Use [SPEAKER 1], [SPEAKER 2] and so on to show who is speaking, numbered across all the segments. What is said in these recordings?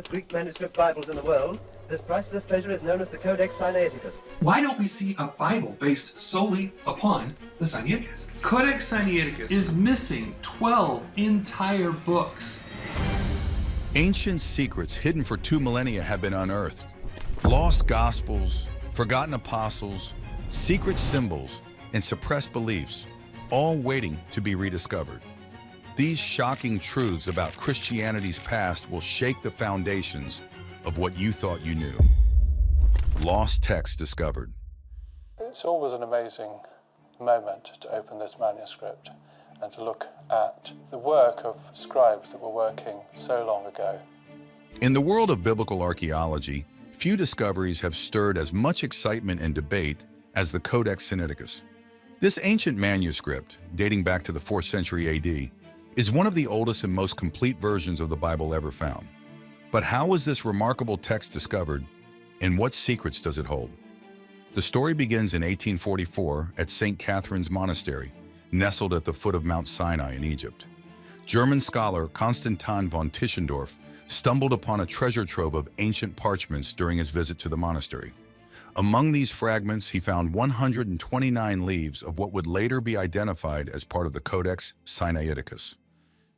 [SPEAKER 1] Greek manuscript Bibles in the world, this priceless treasure is known as the Codex Sinaiticus.
[SPEAKER 2] Why don't we see a Bible based solely upon the Sinaiticus? Codex Sinaiticus is missing 12 entire books.
[SPEAKER 3] Ancient secrets hidden for 2 millennia have been unearthed. Lost gospels, forgotten apostles, secret symbols, and suppressed beliefs, all waiting to be rediscovered. These shocking truths about Christianity's past will shake the foundations of what you thought you knew. Lost texts discovered.
[SPEAKER 4] It's always an amazing moment to open this manuscript and to look at the work of scribes that were working so long ago.
[SPEAKER 3] In the world of biblical archaeology, few discoveries have stirred as much excitement and debate as the Codex Sinaiticus. This ancient manuscript, dating back to the 4th century AD, is one of the oldest and most complete versions of the Bible ever found. But how was this remarkable text discovered, and what secrets does it hold? The story begins in 1844 at St. Catherine's Monastery, nestled at the foot of Mount Sinai in Egypt. German scholar Konstantin von Tischendorf stumbled upon a treasure trove of ancient parchments during his visit to the monastery. Among these fragments, he found 129 leaves of what would later be identified as part of the Codex Sinaiticus.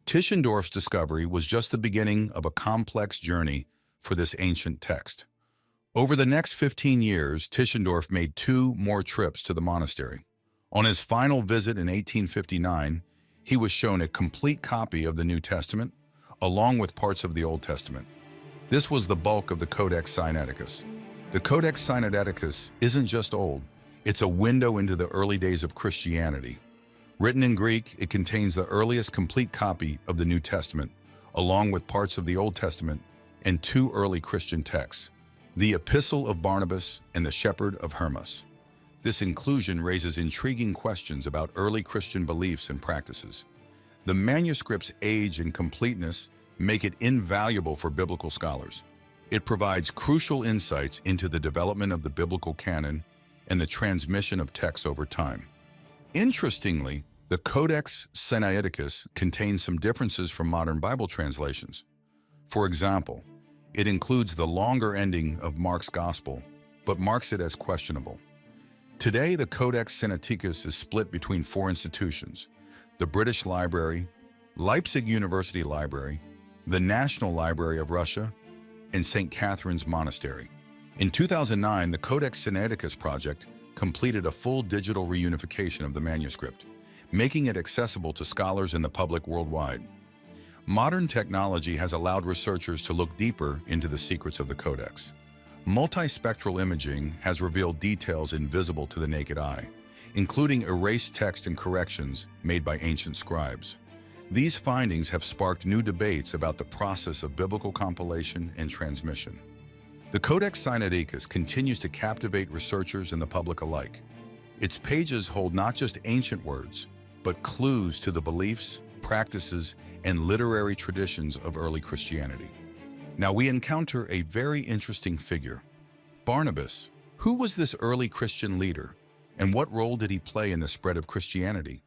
[SPEAKER 3] Tischendorf's discovery was just the beginning of a complex journey for this ancient text. Over the next 15 years, Tischendorf made 2 more trips to the monastery. On his final visit in 1859, he was shown a complete copy of the New Testament, along with parts of the Old Testament. This was the bulk of the Codex Sinaiticus. The Codex Sinaiticus isn't just old, it's a window into the early days of Christianity. Written in Greek, it contains the earliest complete copy of the New Testament, along with parts of the Old Testament and 2 early Christian texts, the Epistle of Barnabas and the Shepherd of Hermas. This inclusion raises intriguing questions about early Christian beliefs and practices. The manuscript's age and completeness make it invaluable for biblical scholars. It provides crucial insights into the development of the biblical canon and the transmission of texts over time. Interestingly, the Codex Sinaiticus contains some differences from modern Bible translations. For example, it includes the longer ending of Mark's Gospel, but marks it as questionable. Today, the Codex Sinaiticus is split between 4 institutions: the British Library, Leipzig University Library, the National Library of Russia, and St. Catherine's Monastery. In 2009, the Codex Sinaiticus project completed a full digital reunification of the manuscript, making it accessible to scholars and the public worldwide. Modern technology has allowed researchers to look deeper into the secrets of the Codex. Multispectral imaging has revealed details invisible to the naked eye, including erased text and corrections made by ancient scribes. These findings have sparked new debates about the process of biblical compilation and transmission. The Codex Sinaiticus continues to captivate researchers and the public alike. Its pages hold not just ancient words, but clues to the beliefs, practices, and literary traditions of early Christianity. Now we encounter a very interesting figure, Barnabas. Who was this early Christian leader, and what role did he play in the spread of Christianity?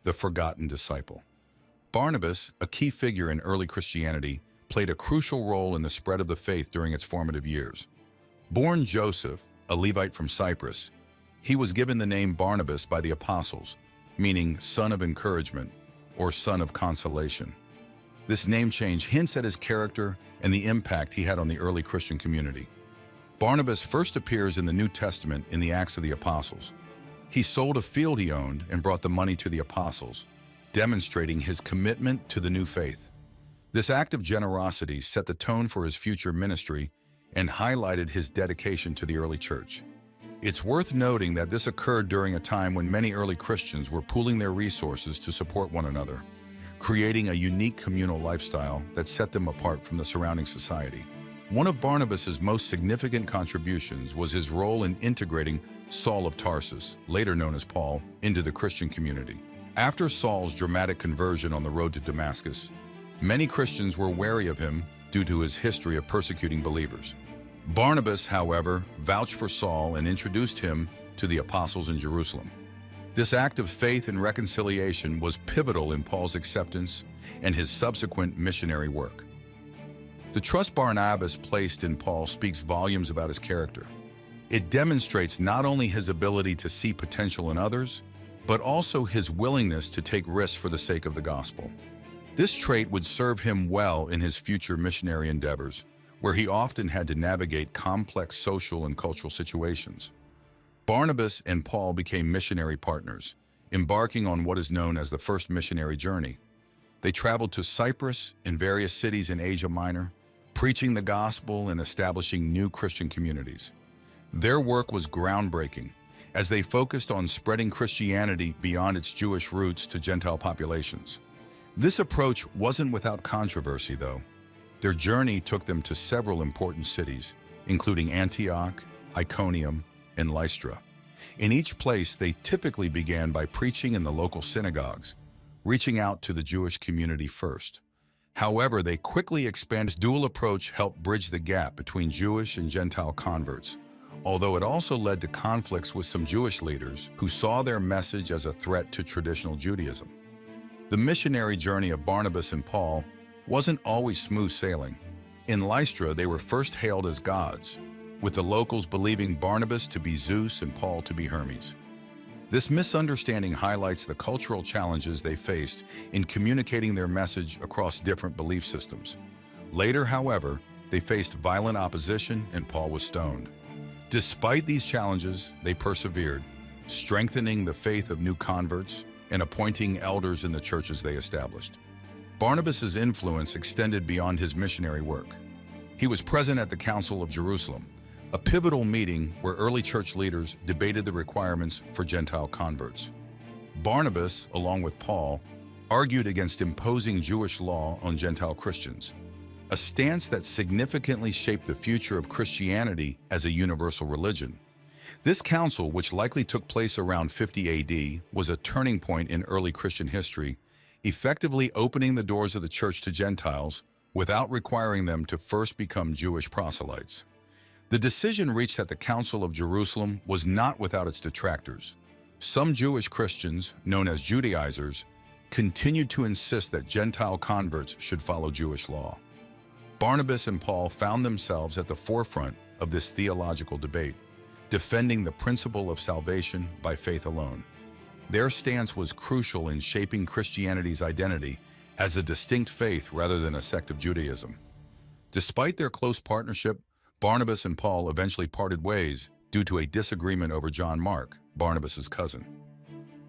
[SPEAKER 3] The forgotten disciple. Barnabas, a key figure in early Christianity, played a crucial role in the spread of the faith during its formative years. Born Joseph, a Levite from Cyprus, he was given the name Barnabas by the apostles, meaning son of encouragement or son of consolation. This name change hints at his character and the impact he had on the early Christian community. Barnabas first appears in the New Testament in the Acts of the Apostles. He sold a field he owned and brought the money to the apostles, demonstrating his commitment to the new faith. This act of generosity set the tone for his future ministry and highlighted his dedication to the early church. It's worth noting that this occurred during a time when many early Christians were pooling their resources to support one another, creating a unique communal lifestyle that set them apart from the surrounding society. One of Barnabas's most significant contributions was his role in integrating Saul of Tarsus, later known as Paul, into the Christian community. After Saul's dramatic conversion on the road to Damascus, many Christians were wary of him due to his history of persecuting believers. Barnabas, however, vouched for Saul and introduced him to the apostles in Jerusalem. This act of faith and reconciliation was pivotal in Paul's acceptance and his subsequent missionary work. The trust Barnabas placed in Paul speaks volumes about his character. It demonstrates not only his ability to see potential in others, but also his willingness to take risks for the sake of the gospel. This trait would serve him well in his future missionary endeavors, where he often had to navigate complex social and cultural situations. Barnabas and Paul became missionary partners, embarking on what is known as the first missionary journey. They traveled to Cyprus and various cities in Asia Minor, preaching the gospel and establishing new Christian communities. Their work was groundbreaking, as they focused on spreading Christianity beyond its Jewish roots to Gentile populations. This approach wasn't without controversy, though. Their journey took them to several important cities, including Antioch, Iconium, and Lystra. In each place, they typically began by preaching in the local synagogues, reaching out to the Jewish community first. However, they quickly expanded. This dual approach helped bridge the gap between Jewish and Gentile converts, although it also led to conflicts with some Jewish leaders who saw their message as a threat to traditional Judaism. The missionary journey of Barnabas and Paul wasn't always smooth sailing. In Lystra, they were first hailed as gods, with the locals believing Barnabas to be Zeus and Paul to be Hermes. This misunderstanding highlights the cultural challenges they faced in communicating their message across different belief systems. Later, however, they faced violent opposition and Paul was stoned. Despite these challenges, they persevered, strengthening the faith of new converts and appointing elders in the churches they established. Barnabas's influence extended beyond his missionary work. He was present at the Council of Jerusalem, a pivotal meeting where early church leaders debated the requirements for Gentile converts. Barnabas, along with Paul, argued against imposing Jewish law on Gentile Christians, a stance that significantly shaped the future of Christianity as a universal religion. This council, which likely took place around 50 AD, was a turning point in early Christian history, effectively opening the doors of the church to Gentiles without requiring them to first become Jewish proselytes. The decision reached at the Council of Jerusalem was not without its detractors. Some Jewish Christians, known as Judaizers, continued to insist that Gentile converts should follow Jewish law. Barnabas and Paul found themselves at the forefront of this theological debate, defending the principle of salvation by faith alone. Their stance was crucial in shaping Christianity's identity as a distinct faith rather than a sect of Judaism. Despite their close partnership, Barnabas and Paul eventually parted ways due to a disagreement over John Mark, Barnabas's cousin.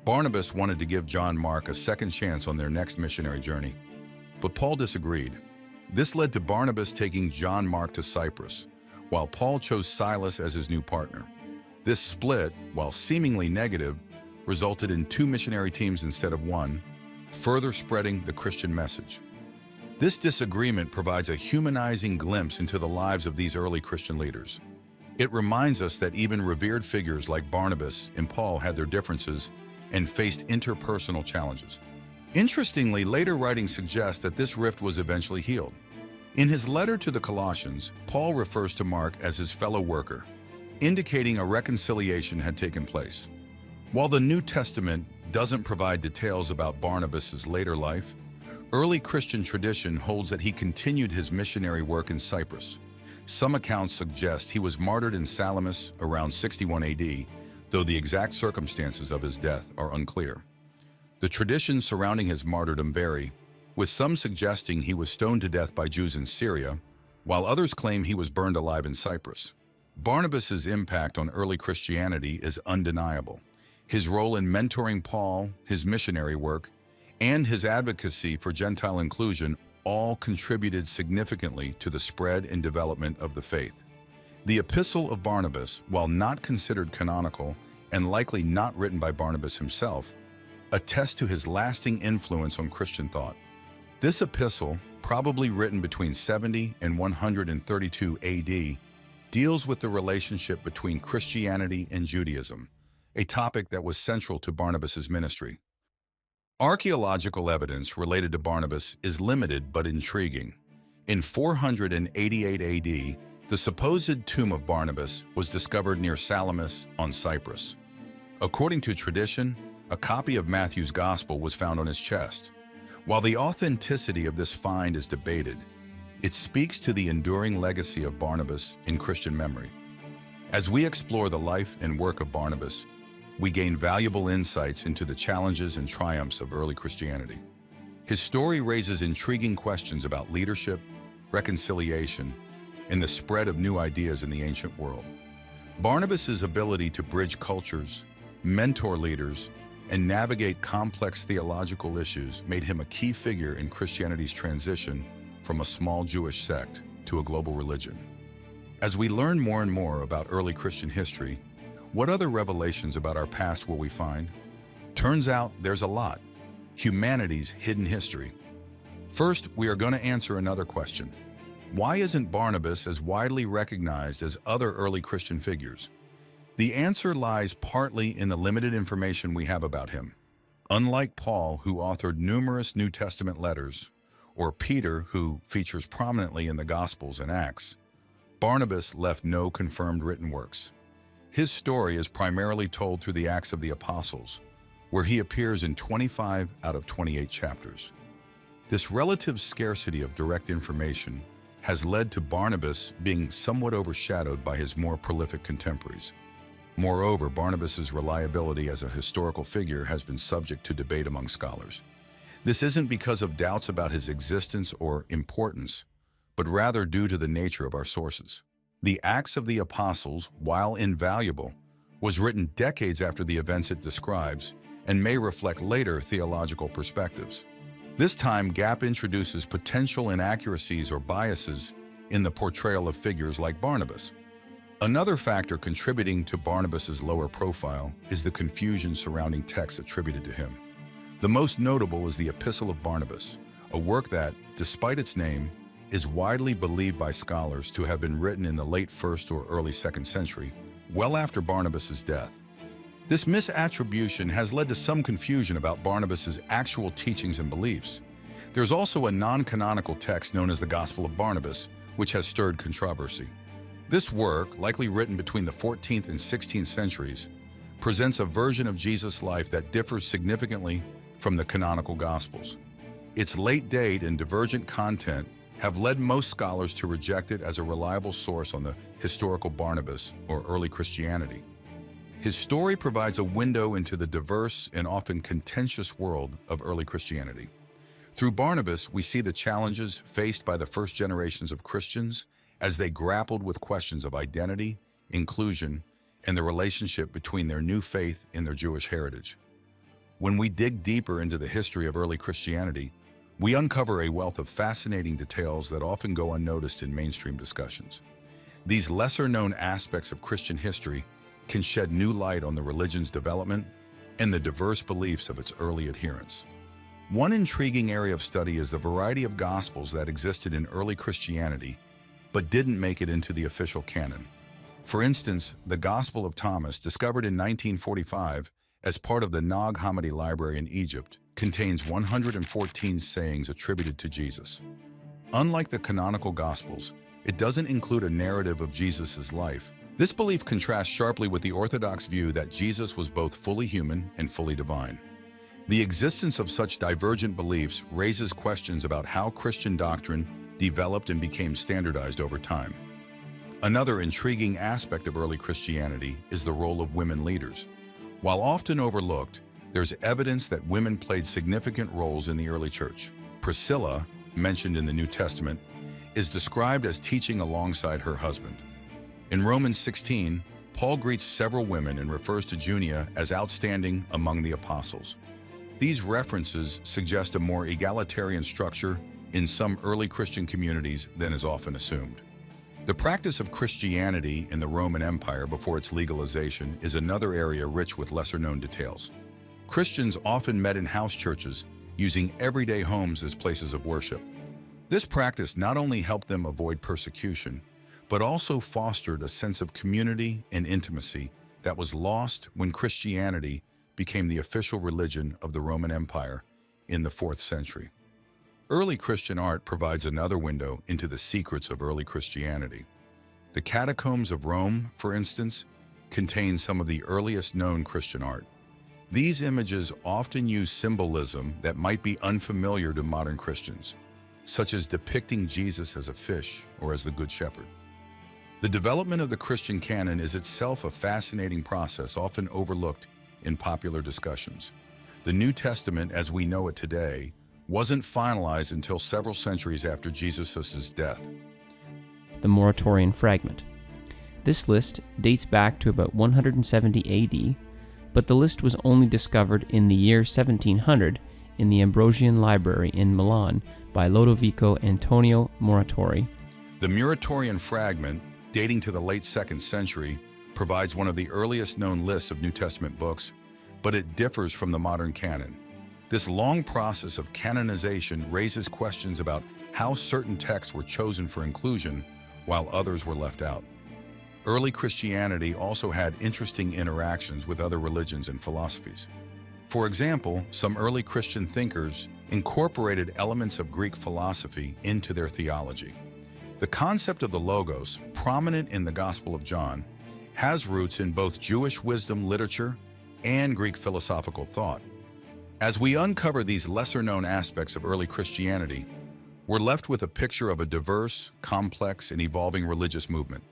[SPEAKER 3] Barnabas wanted to give John Mark a second chance on their next missionary journey, but Paul disagreed. This led to Barnabas taking John Mark to Cyprus, while Paul chose Silas as his new partner. This split, while seemingly negative, resulted in 2 missionary teams instead of 1, further spreading the Christian message. This disagreement provides a humanizing glimpse into the lives of these early Christian leaders. It reminds us that even revered figures like Barnabas and Paul had their differences and faced interpersonal challenges. Interestingly, later writings suggest that this rift was eventually healed. In his letter to the Colossians, Paul refers to Mark as his fellow worker, indicating a reconciliation had taken place. While the New Testament doesn't provide details about Barnabas's later life, early Christian tradition holds that he continued his missionary work in Cyprus. Some accounts suggest he was martyred in Salamis around 61 AD, though the exact circumstances of his death are unclear. The traditions surrounding his martyrdom vary, with some suggesting he was stoned to death by Jews in Syria, while others claim he was burned alive in Cyprus. Barnabas's impact on early Christianity is undeniable. His role in mentoring Paul, his missionary work, and his advocacy for Gentile inclusion all contributed significantly to the spread and development of the faith. The Epistle of Barnabas, while not considered canonical and likely not written by Barnabas himself, attests to his lasting influence on Christian thought. This epistle, probably written between 70 and 132 AD, deals with the relationship between Christianity and Judaism, a topic that was central to Barnabas's ministry. Archaeological evidence related to Barnabas is limited but intriguing. In 488 AD, the supposed tomb of Barnabas was discovered near Salamis on Cyprus. According to tradition, a copy of Matthew's Gospel was found on his chest. While the authenticity of this find is debated, It speaks to the enduring legacy of Barnabas in Christian memory. As we explore the life and work of Barnabas, we gain valuable insights into the challenges and triumphs of early Christianity. His story raises intriguing questions about leadership, reconciliation, and the spread of new ideas in the ancient world. Barnabas's ability to bridge cultures, mentor leaders, and navigate complex theological issues made him a key figure in Christianity's transition from a small Jewish sect to a global religion. As we learn more and more about early Christian history, what other revelations about our past will we find? Turns out there's a lot. Humanity's hidden history. First, we are going to answer another question. Why isn't Barnabas as widely recognized as other early Christian figures? The answer lies partly in the limited information we have about him. Unlike Paul, who authored numerous New Testament letters, or Peter, who features prominently in the Gospels and Acts, Barnabas left no confirmed written works. His story is primarily told through the Acts of the Apostles, where he appears in 25 out of 28 chapters. This relative scarcity of direct information has led to Barnabas being somewhat overshadowed by his more prolific contemporaries. Moreover, Barnabas's reliability as a historical figure has been subject to debate among scholars. This isn't because of doubts about his existence or importance, but rather due to the nature of our sources. The Acts of the Apostles, while invaluable, was written decades after the events it describes and may reflect later theological perspectives. This time gap introduces potential inaccuracies or biases in the portrayal of figures like Barnabas. Another factor contributing to Barnabas's lower profile is the confusion surrounding texts attributed to him. The most notable is the Epistle of Barnabas, a work that, despite its name, is widely believed by scholars to have been written in the late 1st or early 2nd century, well after Barnabas's death. This misattribution has led to some confusion about Barnabas's actual teachings and beliefs. There's also a non-canonical text known as the Gospel of Barnabas, which has stirred controversy. This work, likely written between the 14th and 16th centuries, presents a version of Jesus' life that differs significantly from the canonical Gospels. Its late date and divergent content have led most scholars to reject it as a reliable source on the historical Barnabas or early Christianity. His story provides a window into the diverse and often contentious world of early Christianity. Through Barnabas, we see the challenges faced by the first generations of Christians as they grappled with questions of identity, inclusion, and the relationship between their new faith and their Jewish heritage. When we dig deeper into the history of early Christianity, we uncover a wealth of fascinating details that often go unnoticed in mainstream discussions. These lesser-known aspects of Christian history can shed new light on the religion's development and the diverse beliefs of its early adherents. One intriguing area of study is the variety of Gospels that existed in early Christianity but didn't make it into the official canon. For instance, the Gospel of Thomas, discovered in 1945 as part of the Nag Hammadi Library in Egypt, contains 114 sayings attributed to Jesus. Unlike the canonical Gospels, it doesn't include a narrative of Jesus' life. This belief contrasts sharply with the Orthodox view that Jesus was both fully human and fully divine. The existence of such divergent beliefs raises questions about how Christian doctrine developed and became standardized over time. Another intriguing aspect of early Christianity is the role of women leaders. While often overlooked, there's evidence that women played significant roles in the early church. Priscilla, mentioned in the New Testament, is described as teaching alongside her husband. In Romans 16, Paul greets several women and refers to Junia as outstanding among the apostles. These references suggest a more egalitarian structure in some early Christian communities than is often assumed. The practice of Christianity in the Roman Empire before its legalization is another area rich with lesser-known details. Christians often met in house churches, using everyday homes as places of worship. This practice not only helped them avoid persecution, but also fostered a sense of community and intimacy that was lost when Christianity became the official religion of the Roman Empire in the 4th century. Early Christian art provides another window into the secrets of early Christianity. The catacombs of Rome, for instance, contain some of the earliest known Christian art. These images often use symbolism that might be unfamiliar to modern Christians. such as depicting Jesus as a fish or as the Good Shepherd. The development of the Christian canon is itself a fascinating process, often overlooked in popular discussions. The New Testament, as we know it today, wasn't finalized until several centuries after Jesus' death.
[SPEAKER 5] The Muratorian fragment. This list dates back to about 170 AD, but the list was only discovered in the year 1700 in the Ambrosian Library in Milan by Lodovico Antonio Muratori.
[SPEAKER 3] The Muratorian fragment, dating to the late 2nd century, provides one of the earliest known lists of New Testament books, but it differs from the modern canon. This long process of canonization raises questions about how certain texts were chosen for inclusion while others were left out. Early Christianity also had interesting interactions with other religions and philosophies. For example, some early Christian thinkers incorporated elements of Greek philosophy into their theology. The concept of the Logos, prominent in the Gospel of John, has roots in both Jewish wisdom literature and Greek philosophical thought. As we uncover these lesser-known aspects of early Christianity, we're left with a picture of a diverse, complex, and evolving religious movement.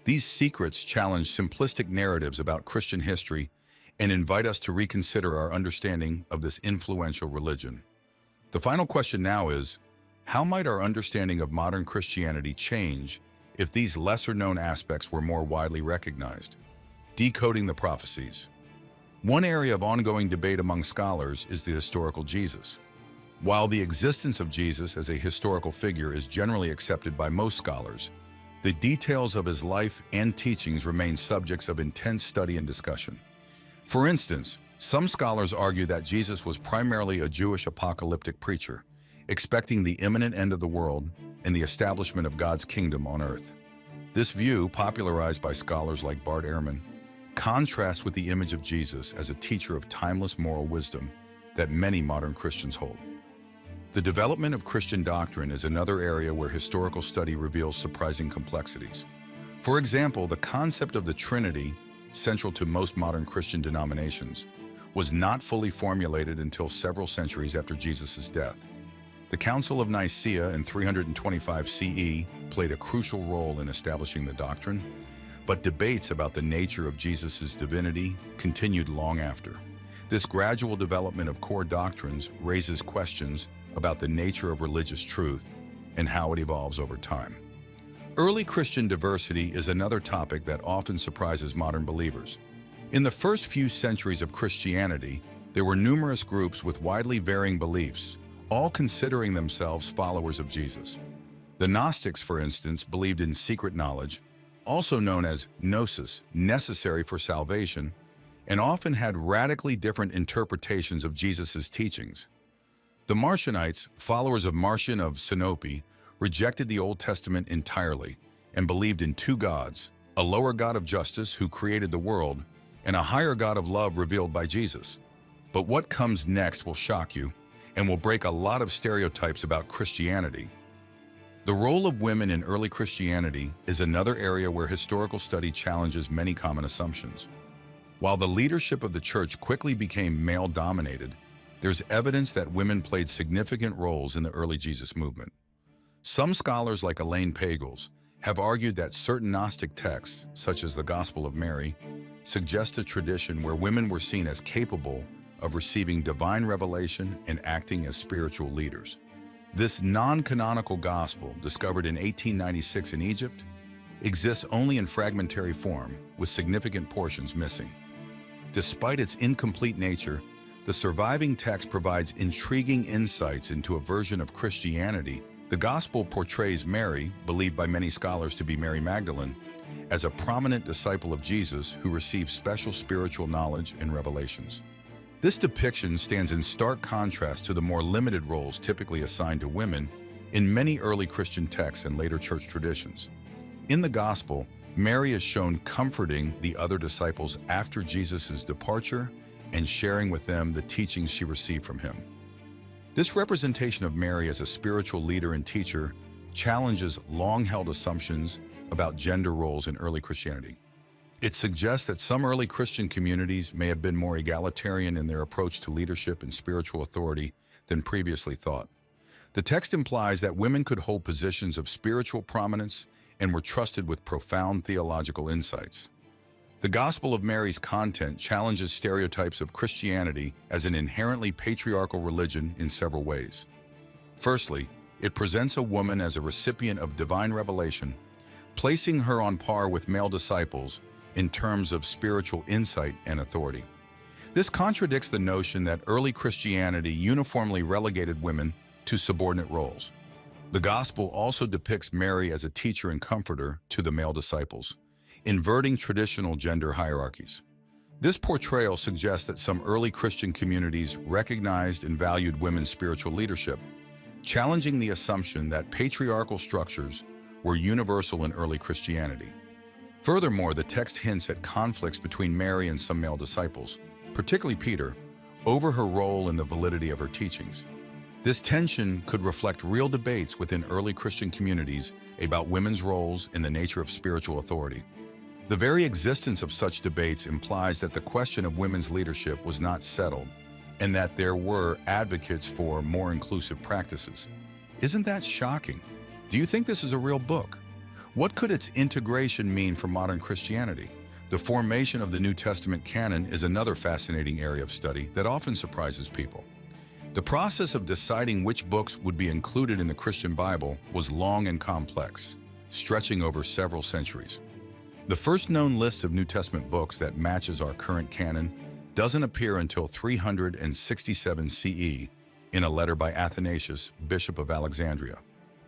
[SPEAKER 3] These secrets challenge simplistic narratives about Christian history and invite us to reconsider our understanding of this influential religion. The final question now is, how might our understanding of modern Christianity change if these lesser-known aspects were more widely recognized? Decoding the prophecies. One area of ongoing debate among scholars is the historical Jesus. While the existence of Jesus as a historical figure is generally accepted by most scholars, the details of his life and teachings remain subjects of intense study and discussion. For instance, some scholars argue that Jesus was primarily a Jewish apocalyptic preacher, expecting the imminent end of the world and the establishment of God's kingdom on earth. This view, popularized by scholars like Bart Ehrman, contrasts with the image of Jesus as a teacher of timeless moral wisdom that many modern Christians hold. The development of Christian doctrine is another area where historical study reveals surprising complexities. For example, the concept of the Trinity, central to most modern Christian denominations, was not fully formulated until several centuries after Jesus' death. The Council of Nicaea in 325 CE played a crucial role in establishing the doctrine, but debates about the nature of Jesus' divinity continued long after. This gradual development of core doctrines raises questions about the nature of religious truth and how it evolves over time. Early Christian diversity is another topic that often surprises modern believers. In the first few centuries of Christianity, there were numerous groups with widely varying beliefs, all considering themselves followers of Jesus. The Gnostics, for instance, believed in secret knowledge, also known as gnosis, necessary for salvation, and often had radically different interpretations of Jesus' teachings. The Marcionites, followers of Marcion of Sinope, rejected the Old Testament entirely and believed in two gods, a lower God of justice who created the world, and a higher God of love revealed by Jesus. But what comes next will shock you and will break a lot of stereotypes about Christianity. The role of women in early Christianity is another area where historical study challenges many common assumptions. While the leadership of the church quickly became male-dominated, there's evidence that women played significant roles in the early Jesus movement. Some scholars like Elaine Pagels have argued that certain Gnostic texts, such as the Gospel of Mary, suggest a tradition where women were seen as capable of receiving divine revelation and acting as spiritual leaders. This non-canonical gospel, discovered in 1896 in Egypt, exists only in fragmentary form, with significant portions missing. Despite its incomplete nature, the surviving text provides intriguing insights into a version of Christianity. The gospel portrays Mary, believed by many scholars to be Mary Magdalene, as a prominent disciple of Jesus who received special spiritual knowledge and revelations. This depiction stands in stark contrast to the more limited roles typically assigned to women in many early Christian texts and later church traditions. In the Gospel, Mary is shown comforting the other disciples after Jesus' departure and sharing with them the teachings she received from him. This representation of Mary as a spiritual leader and teacher challenges long-held assumptions about gender roles in early Christianity. It suggests that some early Christian communities may have been more egalitarian in their approach to leadership and spiritual authority than previously thought. The text implies that women could hold positions of spiritual prominence and were trusted with profound theological insights. The Gospel of Mary's content challenges stereotypes of Christianity as an inherently patriarchal religion in several ways. Firstly, it presents a woman as a recipient of divine revelation, placing her on par with male disciples in terms of spiritual insight and authority. This contradicts the notion that early Christianity uniformly relegated women to subordinate roles. The Gospel also depicts Mary as a teacher and comforter to the male disciples, inverting traditional gender hierarchies. This portrayal suggests that some early Christian communities recognized and valued women's spiritual leadership, challenging the assumption that patriarchal structures were universal in early Christianity. Furthermore, the text hints at conflicts between Mary and some male disciples, particularly Peter, over her role and the validity of her teachings. This tension could reflect real debates within early Christian communities about women's roles and the nature of spiritual authority. The very existence of such debates implies that the question of women's leadership was not settled, and that there were advocates for more inclusive practices. Isn't that shocking? Do you think this is a real book? What could its integration mean for modern Christianity? The formation of the New Testament canon is another fascinating area of study that often surprises people. The process of deciding which books would be included in the Christian Bible was long and complex, stretching over several centuries. The first known list of New Testament books that matches our current canon doesn't appear until 367 CE in a letter by Athanasius, Bishop of Alexandria.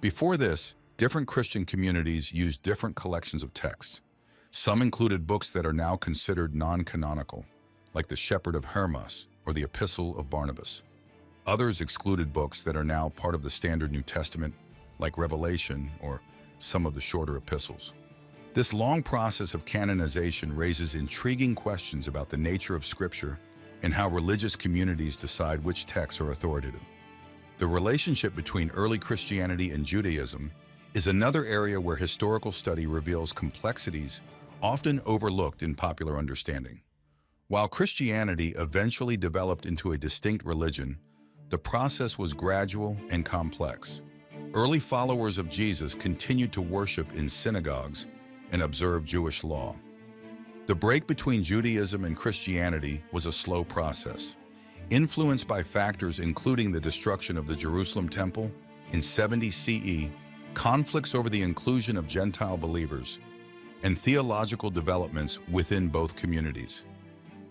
[SPEAKER 3] Before this, different Christian communities used different collections of texts. Some included books that are now considered non-canonical, like the Shepherd of Hermas or the Epistle of Barnabas. Others excluded books that are now part of the standard New Testament, like Revelation or some of the shorter epistles. This long process of canonization raises intriguing questions about the nature of Scripture and how religious communities decide which texts are authoritative. The relationship between early Christianity and Judaism is another area where historical study reveals complexities often overlooked in popular understanding. While Christianity eventually developed into a distinct religion, the process was gradual and complex. Early followers of Jesus continued to worship in synagogues and observe Jewish law. The break between Judaism and Christianity was a slow process, influenced by factors including the destruction of the Jerusalem Temple in 70 CE, conflicts over the inclusion of Gentile believers, and theological developments within both communities.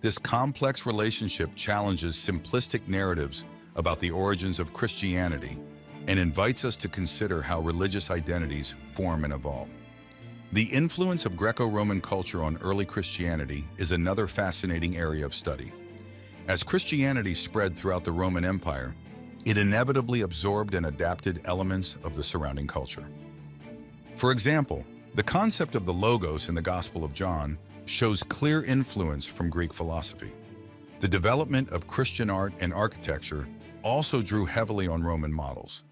[SPEAKER 3] This complex relationship challenges simplistic narratives about the origins of Christianity and invites us to consider how religious identities form and evolve. The influence of Greco-Roman culture on early Christianity is another fascinating area of study. As Christianity spread throughout the Roman Empire, it inevitably absorbed and adapted elements of the surrounding culture. For example, the concept of the Logos in the Gospel of John shows clear influence from Greek philosophy. The development of Christian art and architecture also drew heavily on Roman models.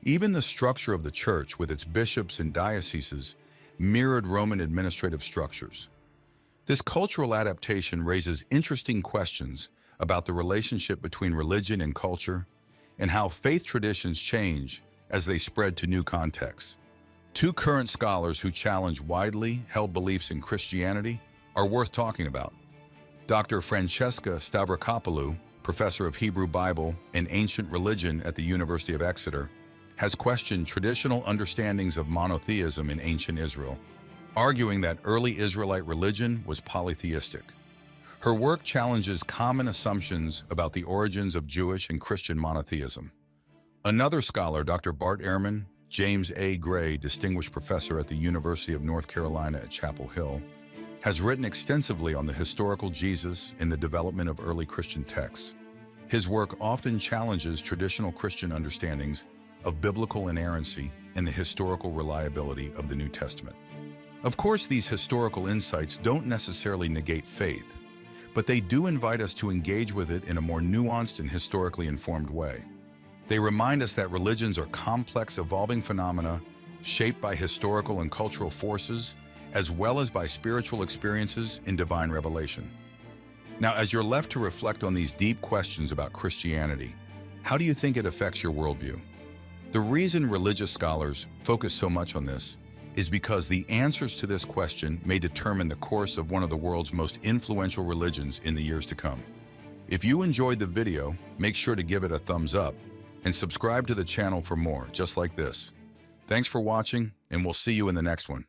[SPEAKER 3] Even the structure of the church with its bishops and dioceses mirrored Roman administrative structures. This cultural adaptation raises interesting questions about the relationship between religion and culture and how faith traditions change as they spread to new contexts. Two current scholars who challenge widely held beliefs in Christianity are worth talking about. Dr. Francesca Stavrakopoulou, professor of Hebrew Bible and ancient religion at the University of Exeter, has questioned traditional understandings of monotheism in ancient Israel, arguing that early Israelite religion was polytheistic. Her work challenges common assumptions about the origins of Jewish and Christian monotheism. Another scholar, Dr. Bart Ehrman, James A. Gray, distinguished professor at the University of North Carolina at Chapel Hill, has written extensively on the historical Jesus and the development of early Christian texts. His work often challenges traditional Christian understandings of biblical inerrancy and the historical reliability of the New Testament. Of course, these historical insights don't necessarily negate faith, but they do invite us to engage with it in a more nuanced and historically informed way. They remind us that religions are complex, evolving phenomena shaped by historical and cultural forces, as well as by spiritual experiences in divine revelation. Now, as you're left to reflect on these deep questions about Christianity, how do you think it affects your worldview? The reason religious scholars focus so much on this is because the answers to this question may determine the course of one of the world's most influential religions in the years to come. If you enjoyed the video, make sure to give it a thumbs up and subscribe to the channel for more just like this. Thanks for watching, and we'll see you in the next one.